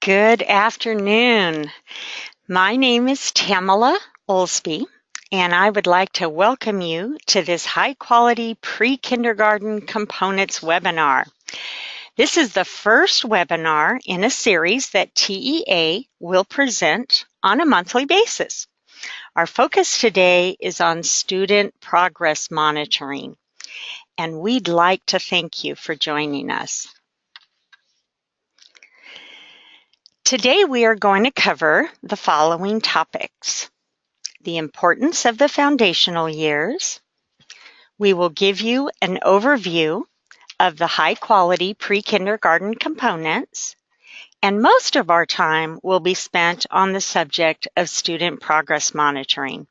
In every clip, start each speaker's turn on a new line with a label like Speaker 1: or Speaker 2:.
Speaker 1: Good afternoon. My name is Tamala Olsby, and I would like to welcome you to this high-quality pre-kindergarten components webinar. This is the first webinar in a series that TEA will present on a monthly basis. Our focus today is on student progress monitoring, and we'd like to thank you for joining us. Today we are going to cover the following topics: the importance of the foundational years. We will give you an overview of the high-quality pre-kindergarten components, and most of our time will be spent on the subject of student progress monitoring.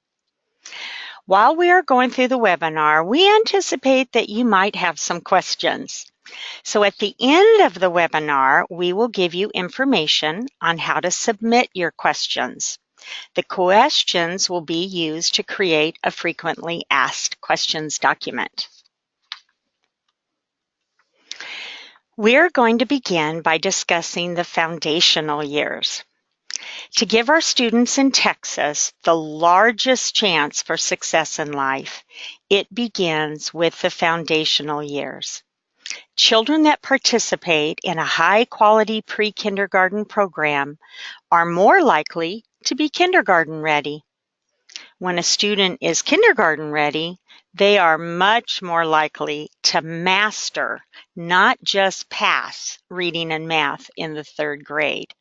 Speaker 1: While we are going through the webinar, we anticipate that you might have some questions. So at the end of the webinar, we will give you information on how to submit your questions. The questions will be used to create a frequently asked questions document. We're going to begin by discussing the foundational years. To give our students in Texas the largest chance for success in life, it begins with the foundational years. Children that participate in a high-quality pre-kindergarten program are more likely to be kindergarten ready. When a student is kindergarten ready, they are much more likely to master, not just pass, reading and math in the third grade.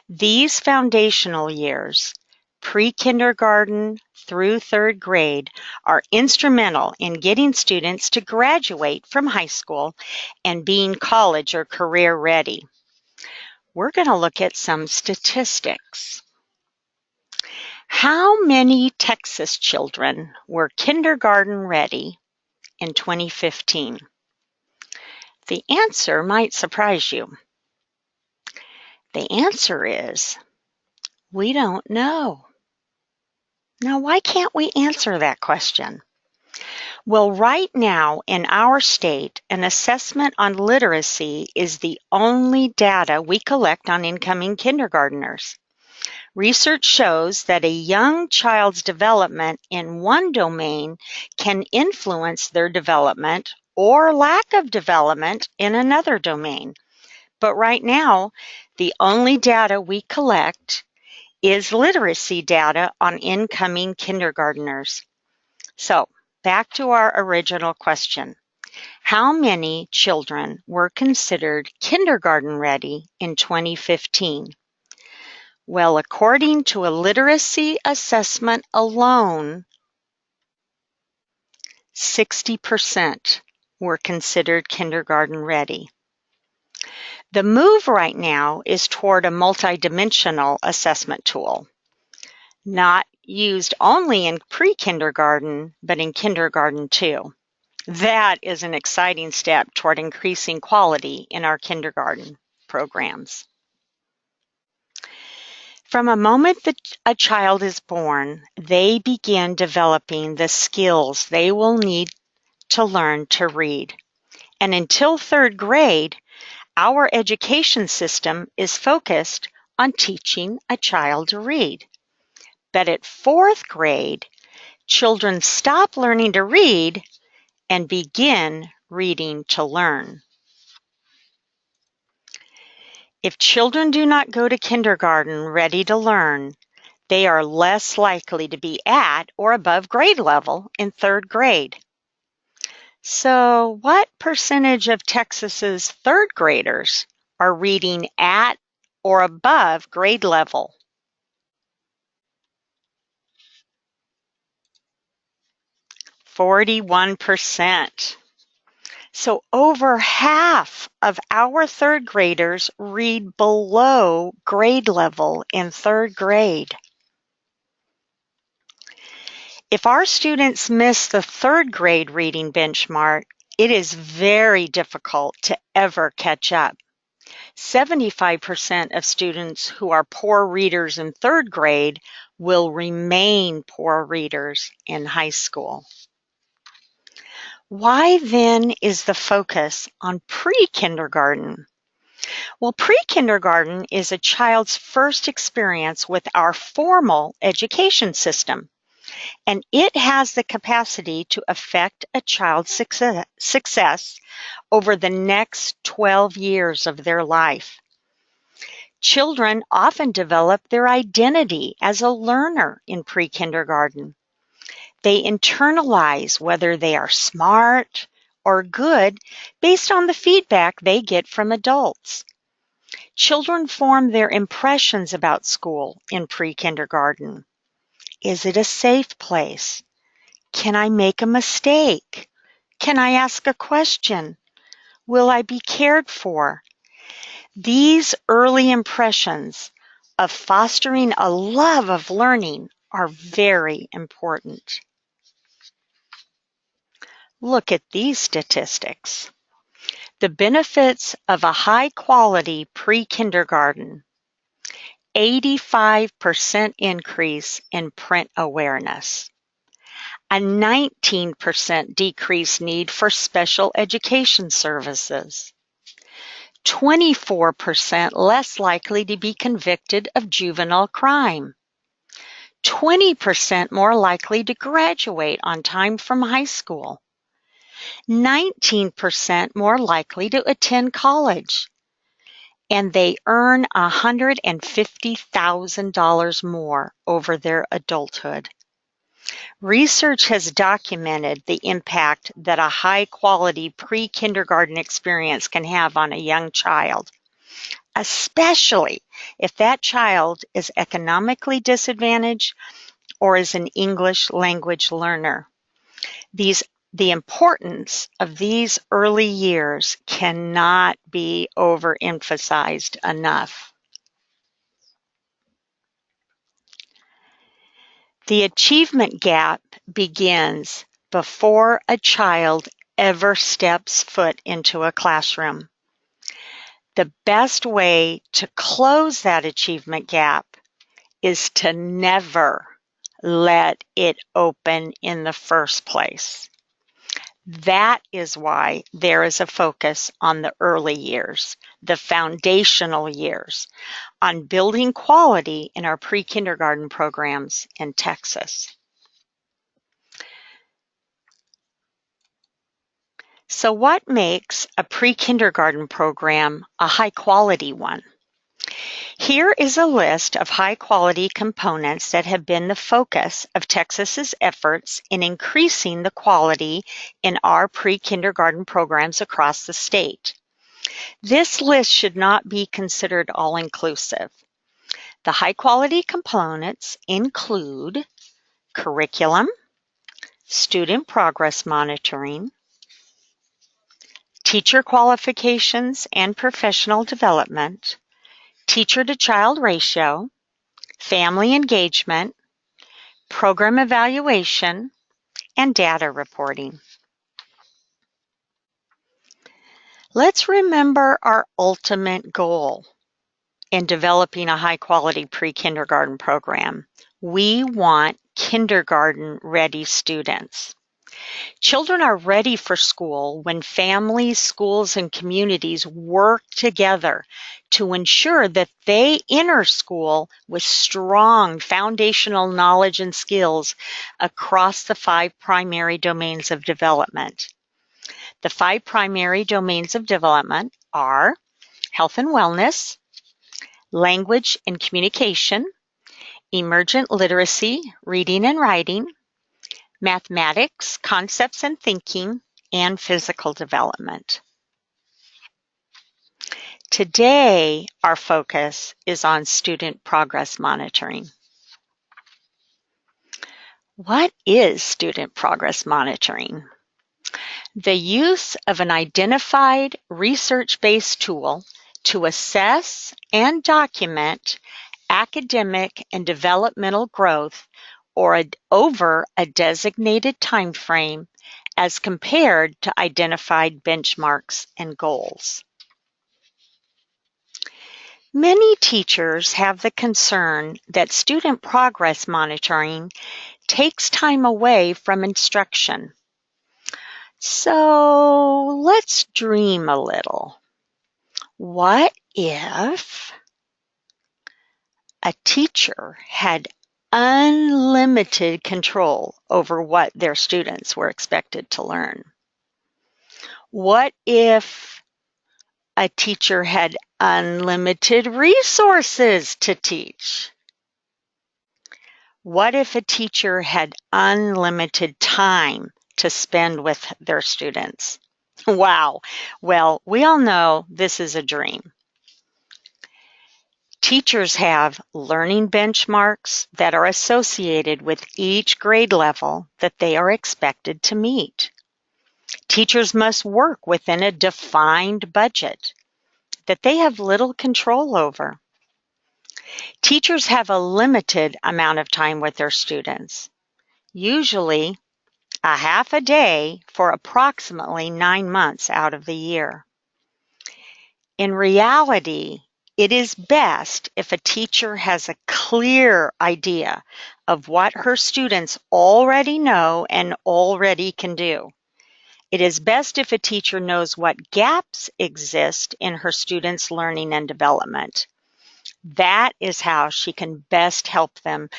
Speaker 1: These foundational years, pre-kindergarten through third grade, are instrumental in getting students to graduate from high school and being college or career ready. We're going to look at some statistics. How many Texas children were kindergarten ready in 2015? The answer might surprise you. The answer is, we don't know. Now, why can't we answer that question? Well, right now in our state, an assessment on literacy is the only data we collect on incoming kindergartners. Research shows that a young child's development in one domain can influence their development or lack of development in another domain. But right now, the only data we collect is literacy data on incoming kindergartners. So, back to our original question. How many children were considered kindergarten ready in 2015? Well, according to a literacy assessment alone, 60% were considered kindergarten ready. The move right now is toward a multidimensional assessment tool, not used only in pre-kindergarten, but in kindergarten too. That is an exciting step toward increasing quality in our kindergarten programs. From a moment that a child is born, they begin developing the skills they will need to learn to read. And until third grade, our education system is focused on teaching a child to read. But at fourth grade, children stop learning to read and begin reading to learn. If children do not go to kindergarten ready to learn, they are less likely to be at or above grade level in third grade. So, what percentage of Texas's third graders are reading at or above grade level? 41%. So over half of our third graders read below grade level in third grade. If our students miss the third grade reading benchmark, it is very difficult to ever catch up. 75% of students who are poor readers in third grade will remain poor readers in high school. Why then is the focus on pre-kindergarten? Well, pre-kindergarten is a child's first experience with our formal education system, and it has the capacity to affect a child's success over the next 12 years of their life. Children often develop their identity as a learner in pre-kindergarten. They internalize whether they are smart or good based on the feedback they get from adults. Children form their impressions about school in pre-kindergarten. Is it a safe place? Can I make a mistake? Can I ask a question? Will I be cared for? These early impressions of fostering a love of learning are very important. Look at these statistics. The benefits of a high-quality pre-kindergarten: 85% increase in print awareness, a 19% decreased need for special education services, 24% less likely to be convicted of juvenile crime, 20% more likely to graduate on time from high school, 19% more likely to attend college, and they earn $150,000 more over their adulthood. Research has documented the impact that a high-quality pre-kindergarten experience can have on a young child, especially if that child is economically disadvantaged or is an English language learner. The importance of these early years cannot be overemphasized enough. The achievement gap begins before a child ever steps foot into a classroom. The best way to close that achievement gap is to never let it open in the first place. That is why there is a focus on the early years, the foundational years, on building quality in our pre-kindergarten programs in Texas. So what makes a pre-kindergarten program a high-quality one? Here is a list of high-quality components that have been the focus of Texas's efforts in increasing the quality in our pre-kindergarten programs across the state. This list should not be considered all-inclusive. The high-quality components include curriculum, student progress monitoring, teacher qualifications and professional development, teacher-to-child ratio, family engagement, program evaluation, and data reporting. Let's remember our ultimate goal in developing a high-quality pre-kindergarten program. We want kindergarten-ready students. Children are ready for school when families, schools, and communities work together to ensure that they enter school with strong foundational knowledge and skills across the 5 primary domains of development. The 5 primary domains of development are health and wellness, language and communication, emergent literacy, reading and writing, mathematics, concepts and thinking, and physical development. Today, our focus is on student progress monitoring. What is student progress monitoring? The use of an identified research-based tool to assess and document academic and developmental growth over a designated time frame as compared to identified benchmarks and goals. Many teachers have the concern that student progress monitoring takes time away from instruction. So let's dream a little. What if a teacher had unlimited control over what their students were expected to learn? What if a teacher had unlimited resources to teach? What if a teacher had unlimited time to spend with their students? Wow. Well, we all know this is a dream. Teachers have learning benchmarks that are associated with each grade level that they are expected to meet. Teachers must work within a defined budget that they have little control over. Teachers have a limited amount of time with their students, usually a half a day for approximately 9 months out of the year. In reality, it is best if a teacher has a clear idea of what her students already know and already can do. It is best if a teacher knows what gaps exist in her students' learning and development. That is how she can best help them,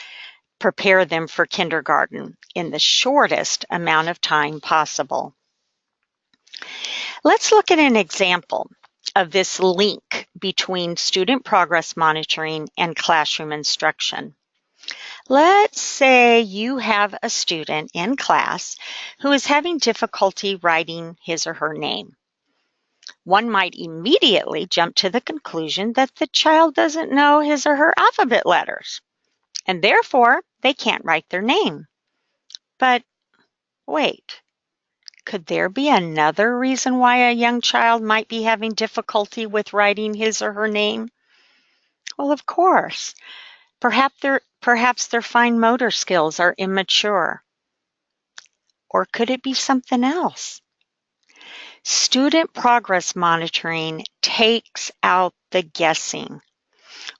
Speaker 1: prepare them for kindergarten in the shortest amount of time possible. Let's look at an example of this link between student progress monitoring and classroom instruction. Let's say you have a student in class who is having difficulty writing his or her name. One might immediately jump to the conclusion that the child doesn't know his or her alphabet letters, and therefore they can't write their name. But wait, could there be another reason why a young child might be having difficulty with writing his or her name? Well, of course. Perhaps their fine motor skills are immature. Or could it be something else? Student progress monitoring takes out the guessing.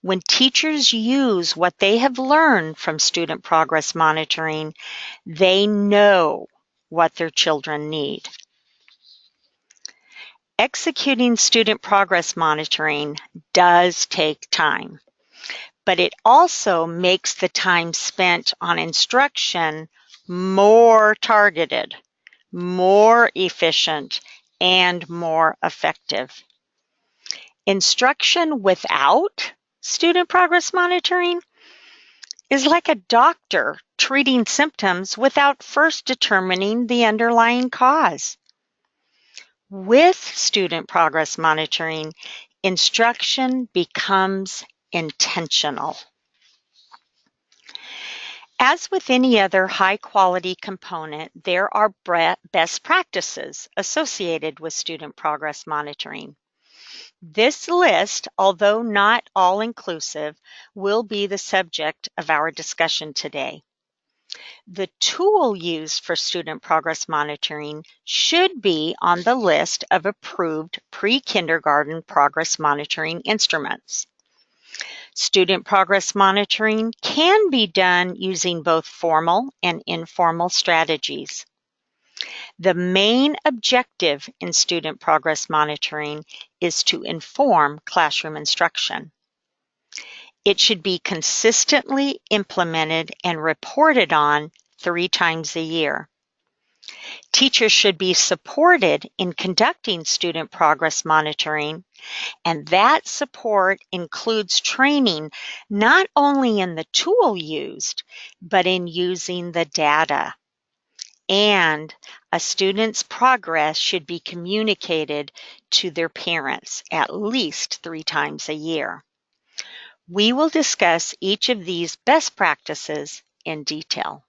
Speaker 1: When teachers use what they have learned from student progress monitoring, they know what their children need. Executing student progress monitoring does take time, but it also makes the time spent on instruction more targeted, more efficient, and more effective. Instruction without student progress monitoring is like a doctor treating symptoms without first determining the underlying cause. With student progress monitoring, instruction becomes intentional. As with any other high-quality component, there are best practices associated with student progress monitoring. This list, although not all-inclusive, will be the subject of our discussion today. The tool used for student progress monitoring should be on the list of approved pre-kindergarten progress monitoring instruments. Student progress monitoring can be done using both formal and informal strategies. The main objective in student progress monitoring is to inform classroom instruction. It should be consistently implemented and reported on 3 times a year. Teachers should be supported in conducting student progress monitoring, and that support includes training not only in the tool used, but in using the data. And a student's progress should be communicated to their parents at least 3 times a year. We will discuss each of these best practices in detail.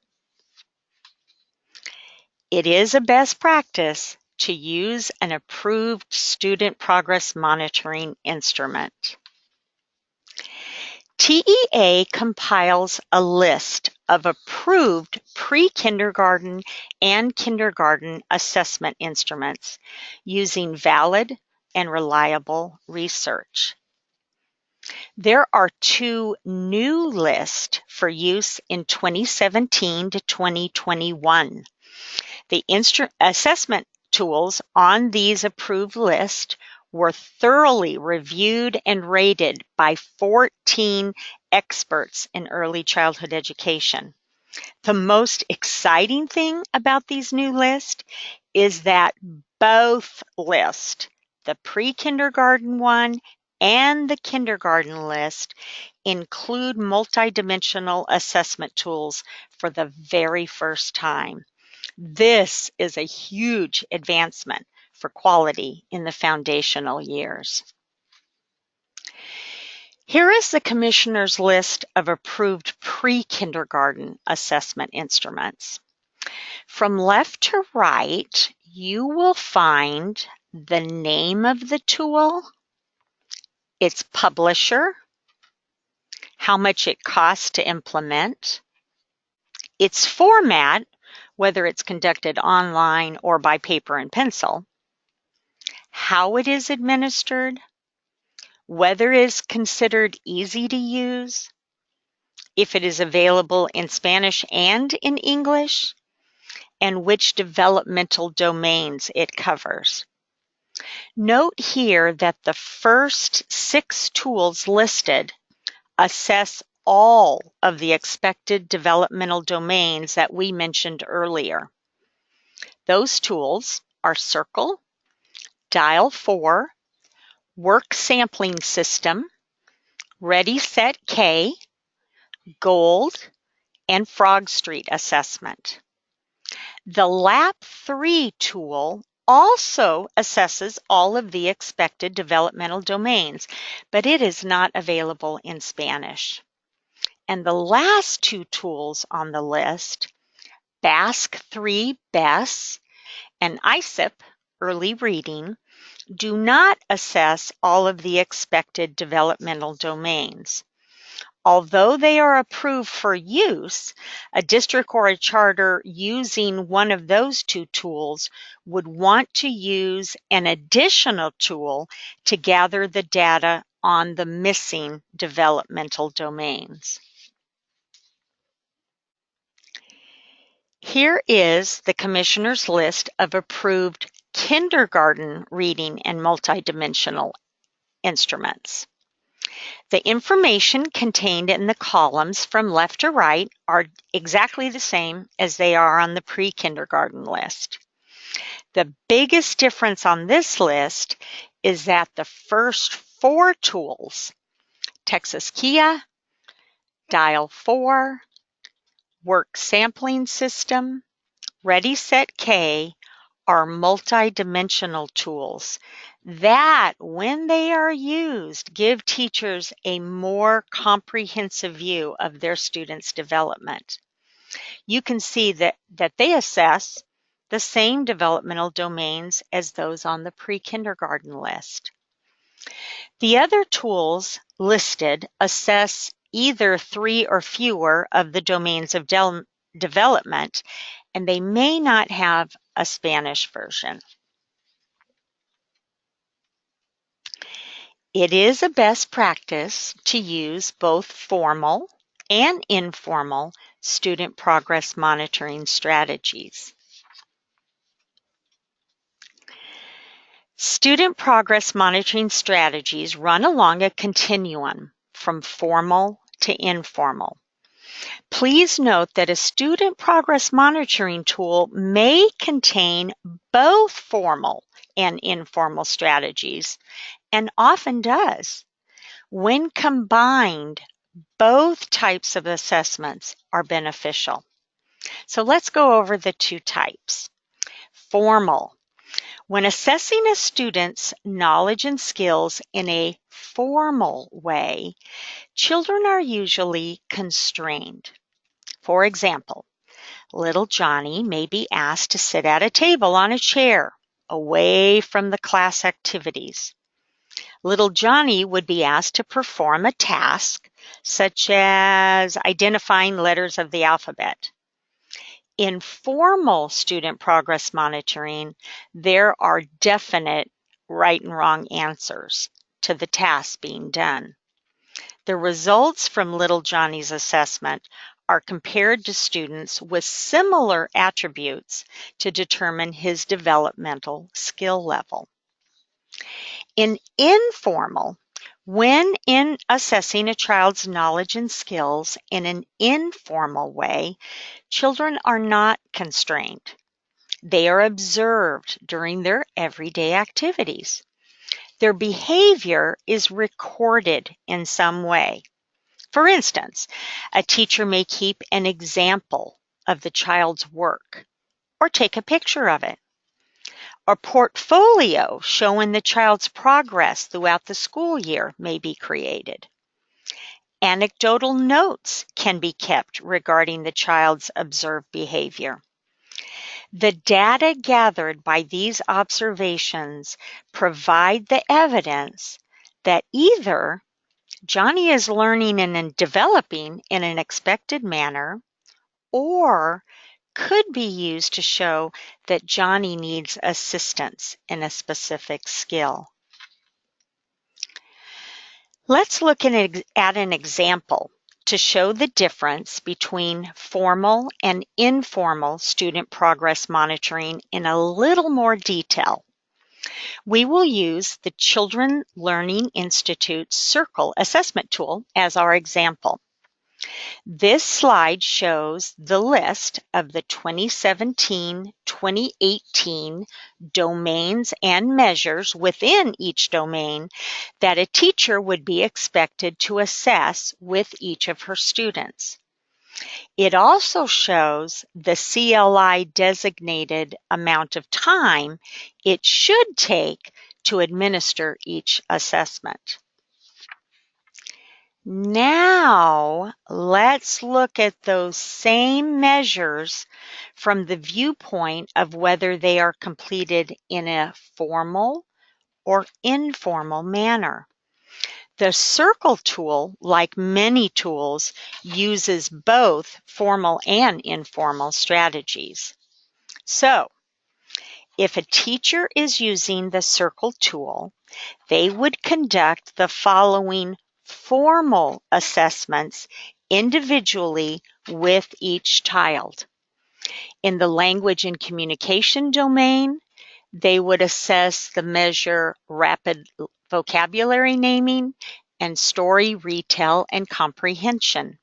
Speaker 1: It is a best practice to use an approved student progress monitoring instrument. TEA compiles a list of approved pre-kindergarten and kindergarten assessment instruments using valid and reliable research. There are 2 new lists for use in 2017 to 2021. The assessment tools on these approved lists were thoroughly reviewed and rated by 14 experts in early childhood education. The most exciting thing about these new lists is that both lists, the pre-kindergarten one and the kindergarten list, include multidimensional assessment tools for the very first time. This is a huge advancement for quality in the foundational years. Here is the Commissioner's list of approved pre-kindergarten assessment instruments. From left to right, you will find the name of the tool, its publisher, how much it costs to implement, its format, whether it's conducted online or by paper and pencil, how it is administered, whether it is considered easy to use, if it is available in Spanish and in English, and which developmental domains it covers. Note here that the first 6 tools listed assess all of the expected developmental domains that we mentioned earlier. Those tools are Circle, Dial 4, Work Sampling System, Ready Set K, Gold, and Frog Street Assessment. The LAP 3 tool also assesses all of the expected developmental domains, but it is not available in Spanish. And the last 2 tools on the list, BASC 3 BESS and ISIP Early Reading, do not assess all of the expected developmental domains. Although they are approved for use, a district or a charter using one of those 2 tools would want to use an additional tool to gather the data on the missing developmental domains. Here is the Commissioner's list of approved kindergarten reading and multidimensional instruments. The information contained in the columns from left to right are exactly the same as they are on the pre-kindergarten list. The biggest difference on this list is that the first 4 tools, Texas Kia, Dial 4, Work Sampling System, Ready Set K, are multidimensional tools that, when they are used, give teachers a more comprehensive view of their students' development. You can see that they assess the same developmental domains as those on the pre-kindergarten list. The other tools listed assess either 3 or fewer of the domains of development, and they may not have a Spanish version. It is a best practice to use both formal and informal student progress monitoring strategies. Student progress monitoring strategies run along a continuum from formal to informal. Please note that a student progress monitoring tool may contain both formal and informal strategies, and often does. When combined, both types of assessments are beneficial. So let's go over the 2 types. Formal. When assessing a student's knowledge and skills in a formal way, children are usually constrained. For example, little Johnny may be asked to sit at a table on a chair, away from the class activities. Little Johnny would be asked to perform a task, such as identifying letters of the alphabet. In formal student progress monitoring, there are definite right and wrong answers to the task being done. The results from little Johnny's assessment are compared to students with similar attributes to determine his developmental skill level. In informal, when in assessing a child's knowledge and skills in an informal way, children are not constrained. They are observed during their everyday activities. Their behavior is recorded in some way. For instance, a teacher may keep an example of the child's work or take a picture of it. A portfolio showing the child's progress throughout the school year may be created. Anecdotal notes can be kept regarding the child's observed behavior. The data gathered by these observations provide the evidence that either Johnny is learning and developing in an expected manner, or could be used to show that Johnny needs assistance in a specific skill. Let's look at an example to show the difference between formal and informal student progress monitoring in a little more detail. We will use the Children Learning Institute Circle assessment tool as our example. This slide shows the list of the 2017-2018 domains and measures within each domain that a teacher would be expected to assess with each of her students. It also shows the CLI designated amount of time it should take to administer each assessment. Now, let's look at those same measures from the viewpoint of whether they are completed in a formal or informal manner. The circle tool, like many tools, uses both formal and informal strategies. So, if a teacher is using the circle tool, they would conduct the following formal assessments individually with each child. In the language and communication domain, they would assess the measure rapid vocabulary naming and story retell and comprehension.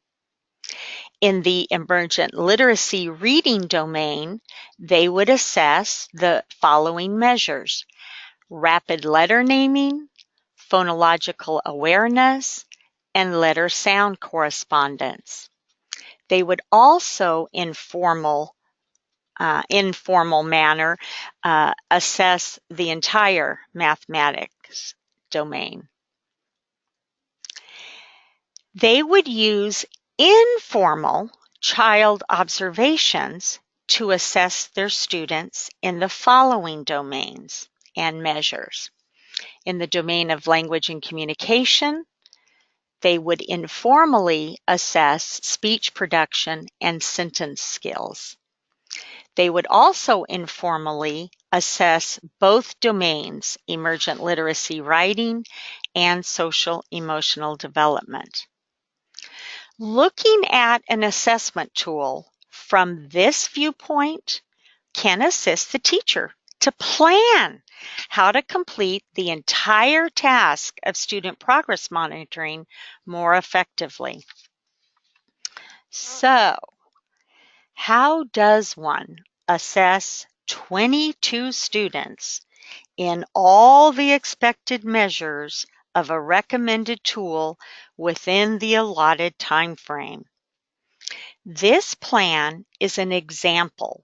Speaker 1: In the emergent literacy reading domain, they would assess the following measures: rapid letter naming, phonological awareness, and letter-sound correspondence. They would also, in informal manner, assess the entire mathematics domain. They would use informal child observations to assess their students in the following domains and measures. In the domain of language and communication, they would informally assess speech production and sentence skills. They would also informally assess both domains, emergent literacy writing and social emotional development. Looking at an assessment tool from this viewpoint can assist the teacher to plan how to complete the entire task of student progress monitoring more effectively. So, how does one assess 22 students in all the expected measures of a recommended tool within the allotted time frame? This plan is an example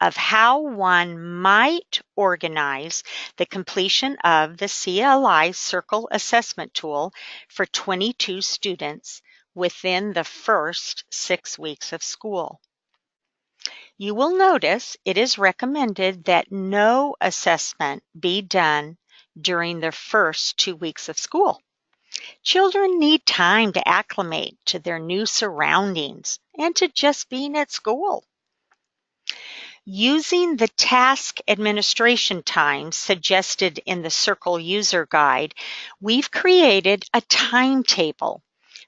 Speaker 1: of how one might organize the completion of the CLI Circle Assessment Tool for 22 students within the first 6 weeks of school. You will notice it is recommended that no assessment be done during the first 2 weeks of school. Children need time to acclimate to their new surroundings and to just being at school. Using the task administration times suggested in the Circle User Guide, we've created a timetable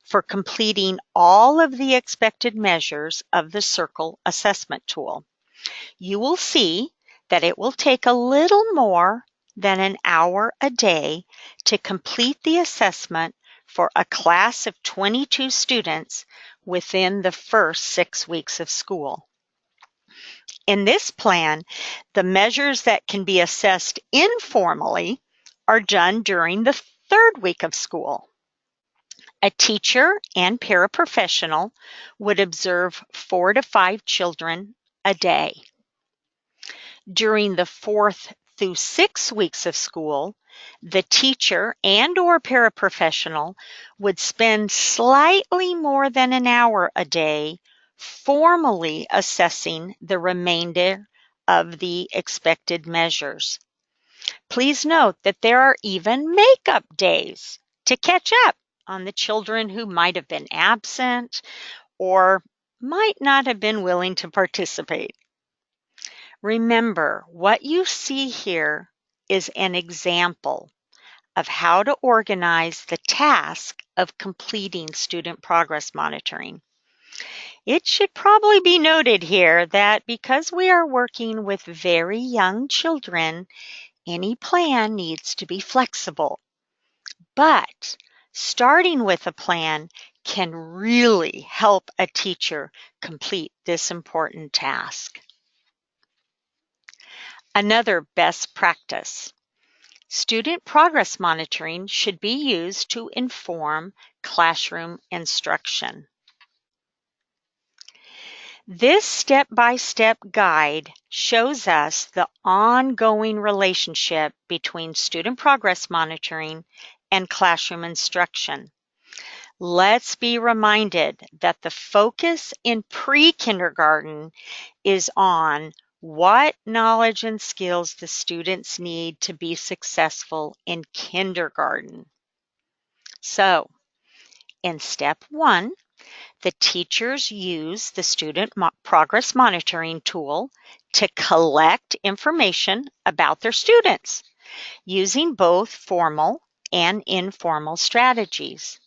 Speaker 1: for completing all of the expected measures of the Circle assessment tool. You will see that it will take a little more than an hour a day to complete the assessment for a class of 22 students within the first 6 weeks of school. In this plan, the measures that can be assessed informally are done during the third week of school. A teacher and paraprofessional would observe 4 to 5 children a day. During the 4th through 6 weeks of school, the teacher and/or paraprofessional would spend slightly more than an hour a day formally assessing the remainder of the expected measures. Please note that there are even makeup days to catch up on the children who might have been absent or might not have been willing to participate. Remember, what you see here is an example of how to organize the task of completing student progress monitoring. It should probably be noted here that because we are working with very young children, any plan needs to be flexible. But starting with a plan can really help a teacher complete this important task. Another best practice. Student progress monitoring should be used to inform classroom instruction. This step-by-step guide shows us the ongoing relationship between student progress monitoring and classroom instruction. Let's be reminded that the focus in pre-kindergarten is on what knowledge and skills the students need to be successful in kindergarten. So, in step 1, the teachers use the student progress monitoring tool to collect information about their students using both formal and informal strategies.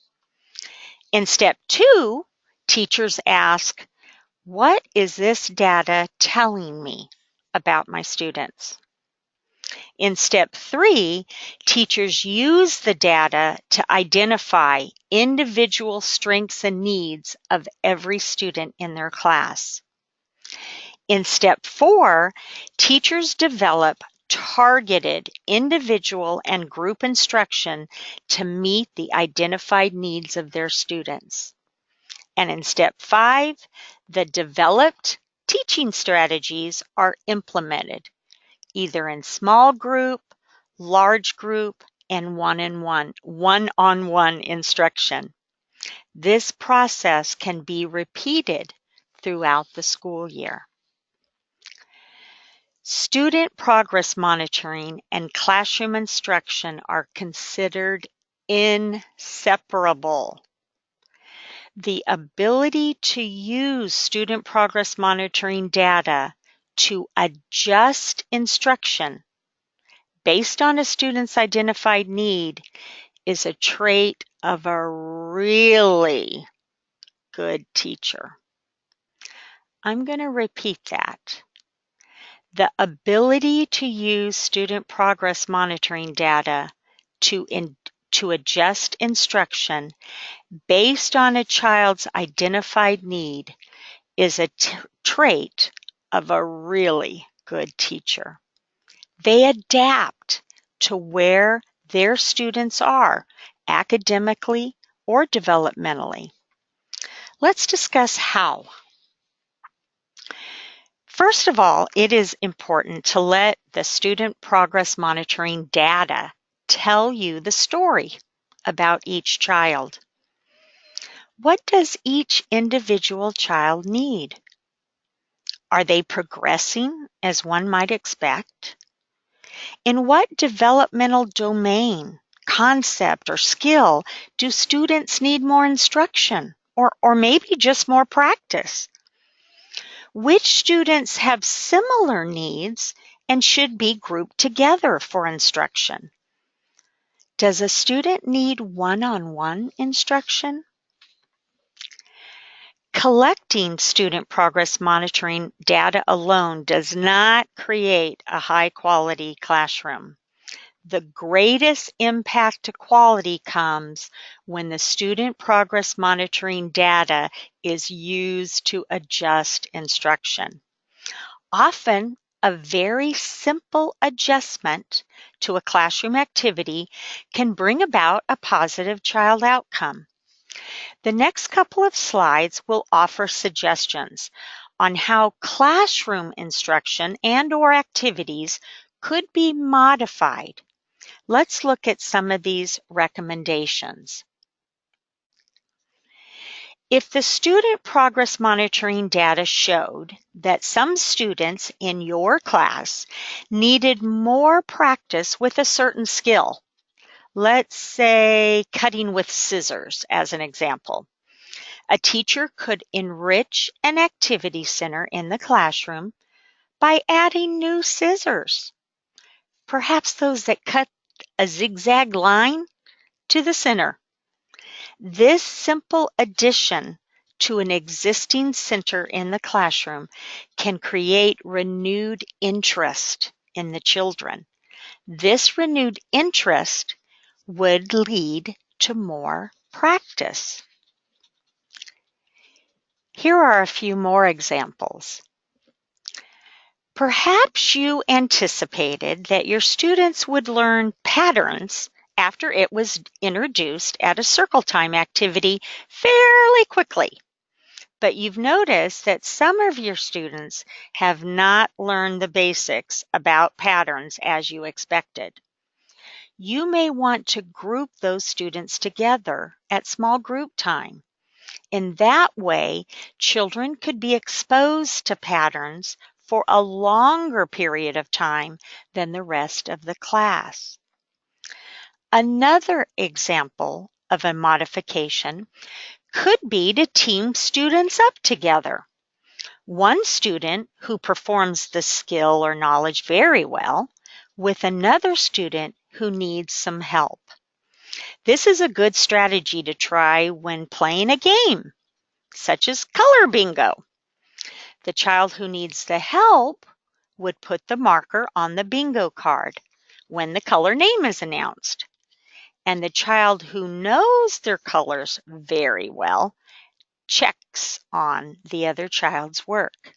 Speaker 1: In step 2, teachers ask, what is this data telling me about my students? In step 3, teachers use the data to identify individual strengths and needs of every student in their class. In step 4, teachers develop targeted individual and group instruction to meet the identified needs of their students. And in step 5, the developed teaching strategies are implemented, either in small group, large group, and one-on-one instruction. This process can be repeated throughout the school year. Student progress monitoring and classroom instruction are considered inseparable. The ability to use student progress monitoring data to adjust instruction based on a student's identified need is a trait of a really good teacher. I'm going to repeat that. The ability to use student progress monitoring data to adjust instruction based on a child's identified need is a trait of a really good teacher. They adapt to where their students are academically or developmentally. Let's discuss how. First of all, it is important to let the student progress monitoring data tell you the story about each child. What does each individual child need? Are they progressing as one might expect? In what developmental domain, concept, or skill do students need more instruction or maybe just more practice? Which students have similar needs and should be grouped together for instruction? Does a student need one-on-one instruction? Collecting student progress monitoring data alone does not create a high-quality classroom. The greatest impact to quality comes when the student progress monitoring data is used to adjust instruction. Often, a very simple adjustment to a classroom activity can bring about a positive child outcome. The next couple of slides will offer suggestions on how classroom instruction and/or activities could be modified. Let's look at some of these recommendations. If the student progress monitoring data showed that some students in your class needed more practice with a certain skill, let's say cutting with scissors as an example, a teacher could enrich an activity center in the classroom by adding new scissors, perhaps those that cut a zigzag line to the center. This simple addition to an existing center in the classroom can create renewed interest in the children. This renewed interest would lead to more practice. Here are a few more examples. Perhaps you anticipated that your students would learn patterns after it was introduced at a circle time activity fairly quickly. But you've noticed that some of your students have not learned the basics about patterns as you expected. You may want to group those students together at small group time. In that way, children could be exposed to patterns for a longer period of time than the rest of the class. Another example of a modification could be to team students up together. One student who performs the skill or knowledge very well with another student who needs some help. This is a good strategy to try when playing a game, such as color bingo. The child who needs the help would put the marker on the bingo card when the color name is announced. And the child who knows their colors very well checks on the other child's work.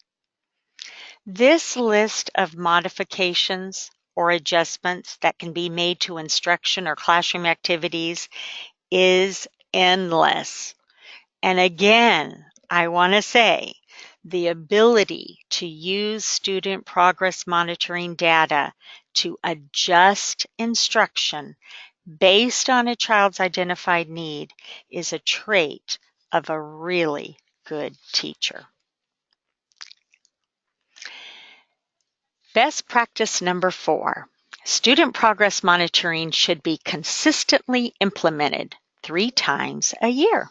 Speaker 1: This list of modifications or adjustments that can be made to instruction or classroom activities is endless. And again, I want to say the ability to use student progress monitoring data to adjust instruction based on a child's identified need is a trait of a really good teacher. Best practice number 4. Student progress monitoring should be consistently implemented 3 times a year.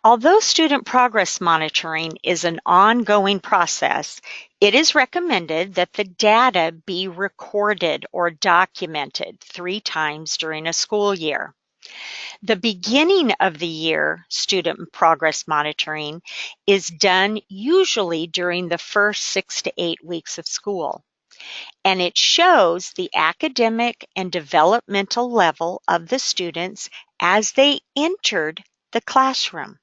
Speaker 1: Although student progress monitoring is an ongoing process, it is recommended that the data be recorded or documented 3 times during a school year. The beginning of the year student progress monitoring is done usually during the first 6 to 8 weeks of school, and it shows the academic and developmental level of the students as they entered the classroom.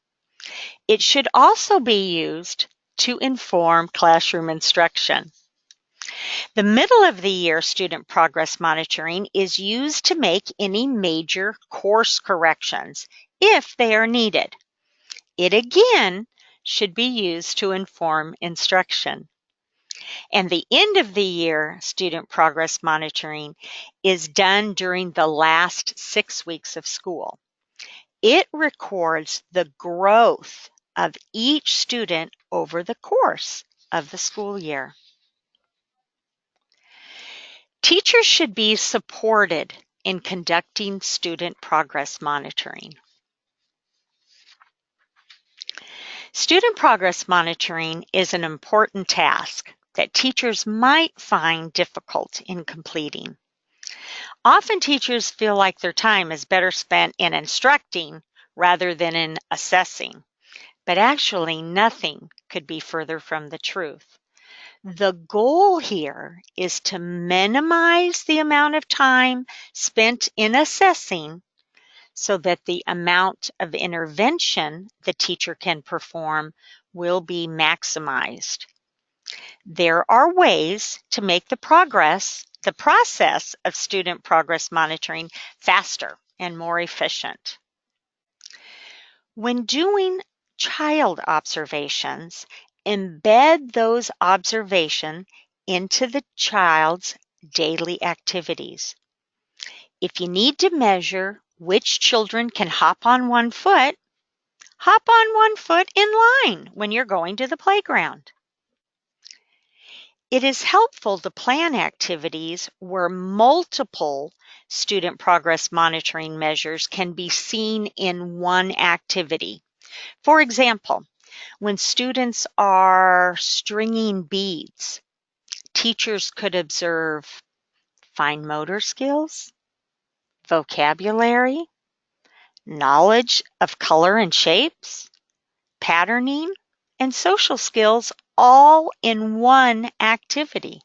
Speaker 1: It should also be used to inform classroom instruction. The middle of the year student progress monitoring is used to make any major course corrections if they are needed. It again should be used to inform instruction. And the end of the year student progress monitoring is done during the last 6 weeks of school. It records the growth of each student over the course of the school year. Teachers should be supported in conducting student progress monitoring. Student progress monitoring is an important task that teachers might find difficult in completing. Often teachers feel like their time is better spent in instructing rather than in assessing, but actually nothing could be further from the truth. The goal here is to minimize the amount of time spent in assessing so that the amount of intervention the teacher can perform will be maximized. There are ways to make the process of student progress monitoring faster and more efficient. When doing child observations, embed those observations into the child's daily activities. If you need to measure which children can hop on one foot in line when you're going to the playground. It is helpful to plan activities where multiple student progress monitoring measures can be seen in one activity. For example, when students are stringing beads, teachers could observe fine motor skills, vocabulary, knowledge of color and shapes, patterning, and social skills all in one activity.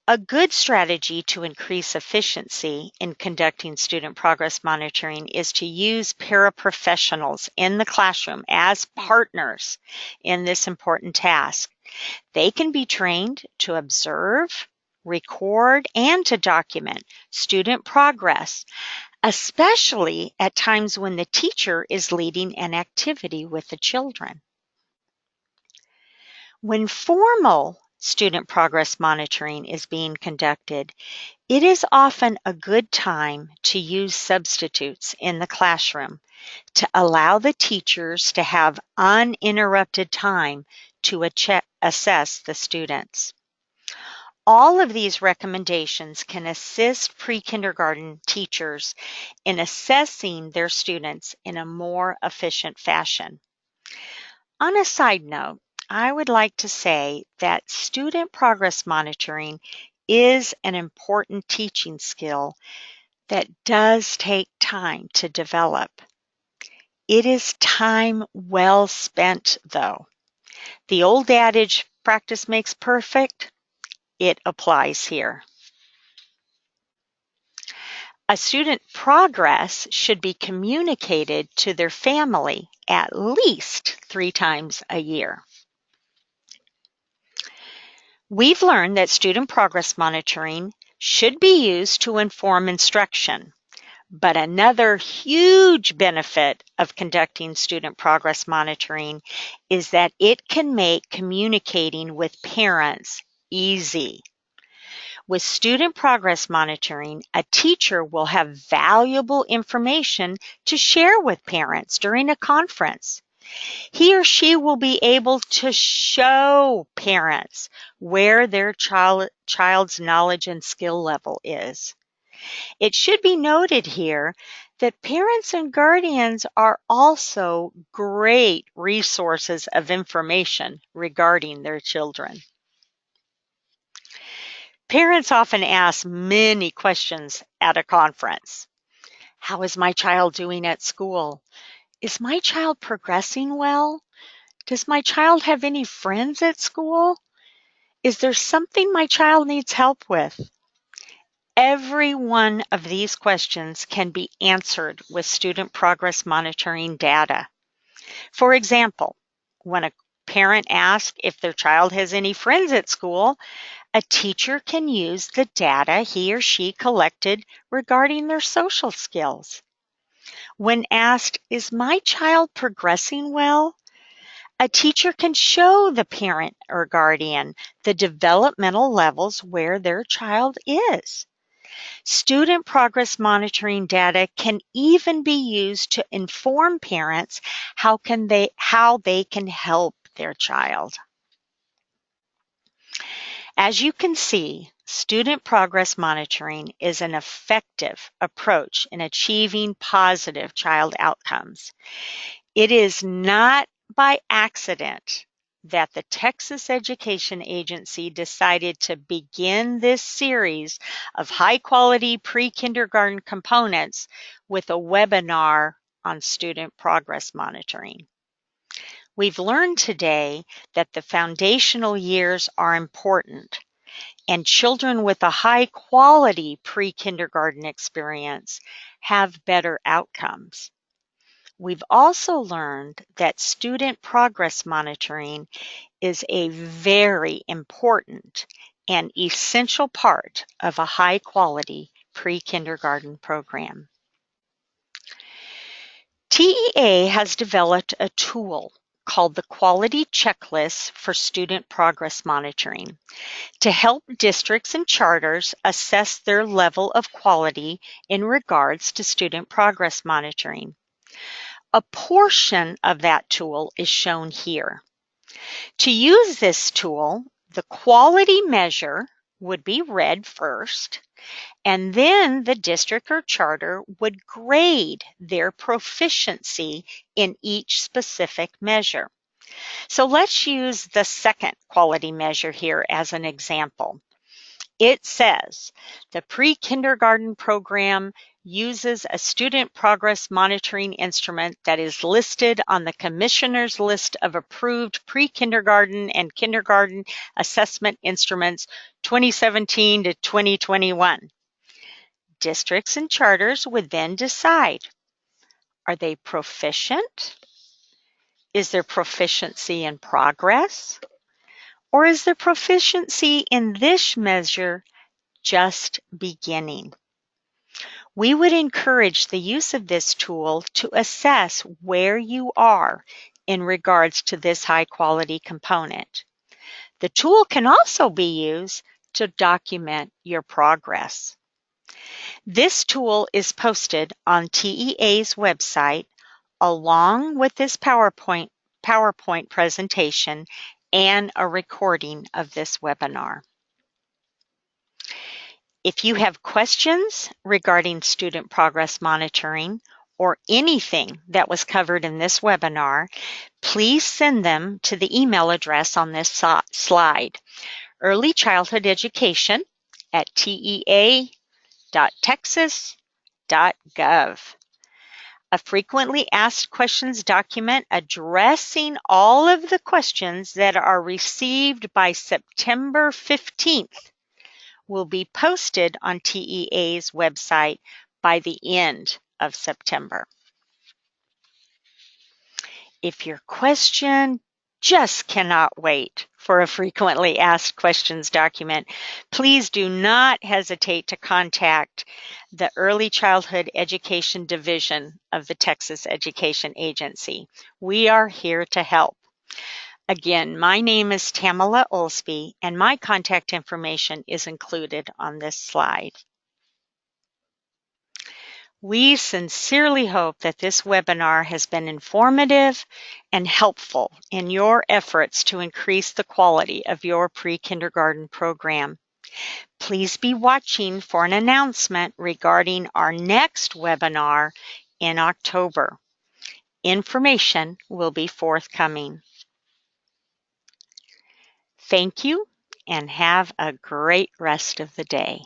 Speaker 1: A good strategy to increase efficiency in conducting student progress monitoring is to use paraprofessionals in the classroom as partners in this important task. They can be trained to observe, record, and to document student progress, especially at times when the teacher is leading an activity with the children. When formal student progress monitoring is being conducted, it is often a good time to use substitutes in the classroom to allow the teachers to have uninterrupted time to assess the students. All of these recommendations can assist pre-kindergarten teachers in assessing their students in a more efficient fashion. On a side note, I would like to say that student progress monitoring is an important teaching skill that does take time to develop. It is time well spent, though. The old adage, practice makes perfect, it applies here. A student progress should be communicated to their family at least 3 times a year. We've learned that student progress monitoring should be used to inform instruction, but another huge benefit of conducting student progress monitoring is that it can make communicating with parents easy. With student progress monitoring, a teacher will have valuable information to share with parents during a conference. He or she will be able to show parents where their child's knowledge and skill level is. It should be noted here that parents and guardians are also great resources of information regarding their children. Parents often ask many questions at a conference. How is my child doing at school? Is my child progressing well? Does my child have any friends at school? Is there something my child needs help with? Every one of these questions can be answered with student progress monitoring data. For example, when a parent asks if their child has any friends at school, a teacher can use the data he or she collected regarding their social skills. When asked, is my child progressing well? A teacher can show the parent or guardian the developmental levels where their child is. Student progress monitoring data can even be used to inform parents how they can help their child. As you can see, student progress monitoring is an effective approach in achieving positive child outcomes. It is not by accident that the Texas Education Agency decided to begin this series of high-quality pre-kindergarten components with a webinar on student progress monitoring. We've learned today that the foundational years are important, and children with a high-quality pre-kindergarten experience have better outcomes. We've also learned that student progress monitoring is a very important and essential part of a high-quality pre-kindergarten program. TEA has developed a tool called the Quality Checklist for Student Progress Monitoring to help districts and charters assess their level of quality in regards to student progress monitoring. A portion of that tool is shown here. To use this tool, the quality measure would be read first, and then the district or charter would grade their proficiency in each specific measure. So let's use the second quality measure here as an example. It says the pre-kindergarten program uses a student progress monitoring instrument that is listed on the Commissioner's list of approved pre-kindergarten and kindergarten assessment instruments 2017 to 2021. Districts and charters would then decide, are they proficient? Is their proficiency in progress? Or is their proficiency in this measure just beginning? We would encourage the use of this tool to assess where you are in regards to this high quality component. The tool can also be used to document your progress. This tool is posted on TEA's website along with this PowerPoint presentation and a recording of this webinar. If you have questions regarding student progress monitoring or anything that was covered in this webinar, please send them to the email address on this slide, earlychildhood education@tea.texas.gov. A frequently asked questions document addressing all of the questions that are received by September 15th will be posted on TEA's website by the end of September. If your question just cannot wait for a frequently asked questions document, please do not hesitate to contact the Early Childhood Education Division of the Texas Education Agency. We are here to help. Again, my name is Tamala Olsby, and my contact information is included on this slide. We sincerely hope that this webinar has been informative and helpful in your efforts to increase the quality of your pre-kindergarten program. Please be watching for an announcement regarding our next webinar in October. Information will be forthcoming. Thank you and have a great rest of the day.